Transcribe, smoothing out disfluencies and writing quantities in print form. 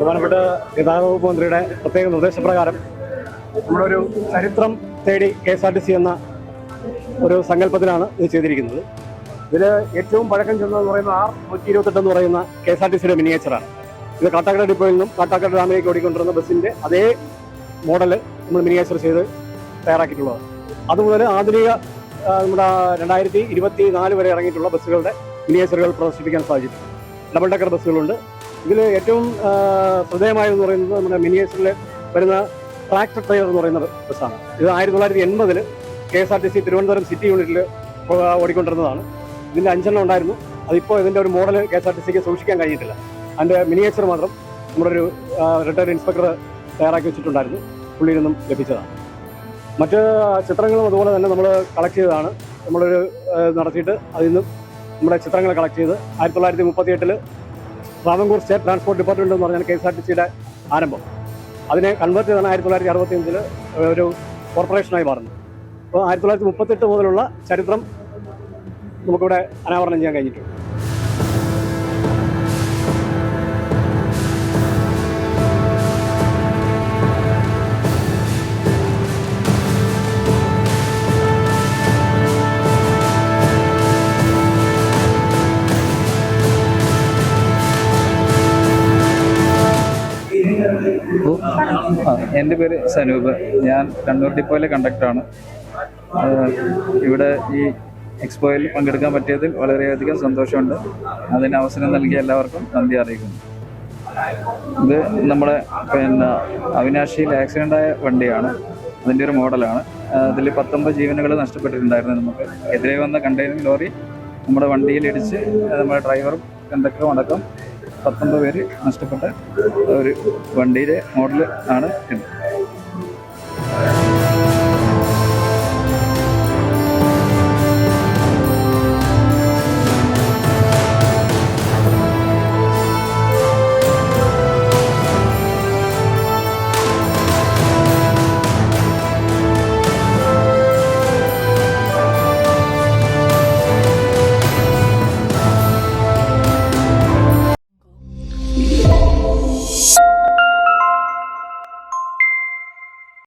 ബഹുമാനപ്പെട്ട ഗതാഗത വകുപ്പ് മന്ത്രിയുടെ പ്രത്യേക നിർദ്ദേശപ്രകാരം നമ്മളൊരു ചരിത്രം തേടി KSRTC എന്ന ഒരു സങ്കല്പത്തിലാണ് ഇത് ചെയ്തിരിക്കുന്നത്. ഇതിൽ ഏറ്റവും പഴക്കം ചെന്നതെന്ന് പറയുന്ന R128 എന്ന് പറയുന്ന KSRTCയുടെ മിനിയേച്ചറാണ്. ഇത് കാട്ടാക്കട ഡിപ്പോയിൽ നിന്നും കാട്ടാക്കട ഡാമിലേക്ക് ഓടിക്കൊണ്ടിരുന്ന ബസ്സിൻ്റെ അതേ മോഡൽ നമ്മൾ മിനിയേച്ചർ ചെയ്ത് തയ്യാറാക്കിയിട്ടുള്ളത്. അതുമുതൽ ആധുനിക നമ്മുടെ 2024 വരെ ഇറങ്ങിയിട്ടുള്ള ബസ്സുകളുടെ മിനിയേച്ചറുകൾ പ്രദർശിപ്പിക്കാൻ സാധിച്ചിട്ടുണ്ട്. ഡബിൾ ഡെക്കർ ബസ്സുകളുണ്ട്. ഇതിൽ ഏറ്റവും ശ്രദ്ധേയമായതെന്ന് പറയുന്നത് നമ്മുടെ മിനിയേച്ചറിൽ വരുന്ന ട്രാക്ടർ ട്രെയിലർ എന്ന് പറയുന്ന ബസ്സാണ്. ഇത് 1980 KSRTC തിരുവനന്തപുരം സിറ്റി യൂണിറ്റിൽ ഓടിക്കൊണ്ടിരുന്നതാണ്. ഇതിൻ്റെ 5 ഉണ്ടായിരുന്നു. അതിപ്പോൾ ഇതിൻ്റെ ഒരു മോഡൽ KSRTCക്ക് സൂക്ഷിക്കാൻ കഴിഞ്ഞിട്ടില്ല. അതിൻ്റെ മിനിയേച്ചർ മാത്രം നമ്മുടെ ഒരു റിട്ടയർഡ് ഇൻസ്പെക്ടർ തയ്യാറാക്കി വെച്ചിട്ടുണ്ടായിരുന്നു. പുള്ളിയിൽ നിന്നും ലഭിച്ചതാണ്. മറ്റ് ചിത്രങ്ങളും അതുപോലെ തന്നെ നമ്മൾ കളക്ട് ചെയ്തതാണ്. നമ്മളൊരു നടത്തിയിട്ട് അതിൽ നിന്നും നമ്മുടെ ചിത്രങ്ങൾ കളക്ട് ചെയ്ത് 1938 ട്രാവൻകൂർ സ്റ്റേറ്റ് ട്രാൻസ്പോർട്ട് ഡിപ്പാർട്ട്മെൻറ്റ് എന്ന് പറഞ്ഞാൽ KSRTCയുടെ ആരംഭം. അതിനെ കൺവേർട്ട് ചെയ്താണ് 1965 ഒരു കോർപ്പറേഷനായി മാറുന്നത്. അപ്പോൾ 1938 മുതലുള്ള ചരിത്രം നമുക്കിവിടെ അനാവരണം ചെയ്യാൻ കഴിഞ്ഞിട്ടുണ്ട്. എൻ്റെ പേര് സനൂപ്. ഞാൻ കണ്ണൂർ ഡിപ്പോയിലെ കണ്ടക്ടറാണ്. ഇവിടെ ഈ എക്സ്പോയിൽ പങ്കെടുക്കാൻ പറ്റിയതിൽ വളരെയധികം സന്തോഷമുണ്ട്. അതിന് അവസരം നൽകിയ എല്ലാവർക്കും നന്ദി അറിയിക്കുന്നു. ഇത് നമ്മുടെ അവിനാശിയിൽ ആക്സിഡൻ്റായ വണ്ടിയാണ്. അതിൻ്റെ ഒരു മോഡലാണ്. അതിൽ 19 ജീവനുകൾ നഷ്ടപ്പെട്ടിട്ടുണ്ടായിരുന്നു. നമുക്ക് എതിരെ വന്ന കണ്ടെയ്നർ ലോറി നമ്മുടെ വണ്ടിയിൽ ഇടിച്ച് നമ്മുടെ ഡ്രൈവറും കണ്ടക്ടറും അടക്കം 19 പേര് നഷ്ടപ്പെട്ട ഒരു വണ്ടിയുടെ മോഡൽ ആണ് ഇത്.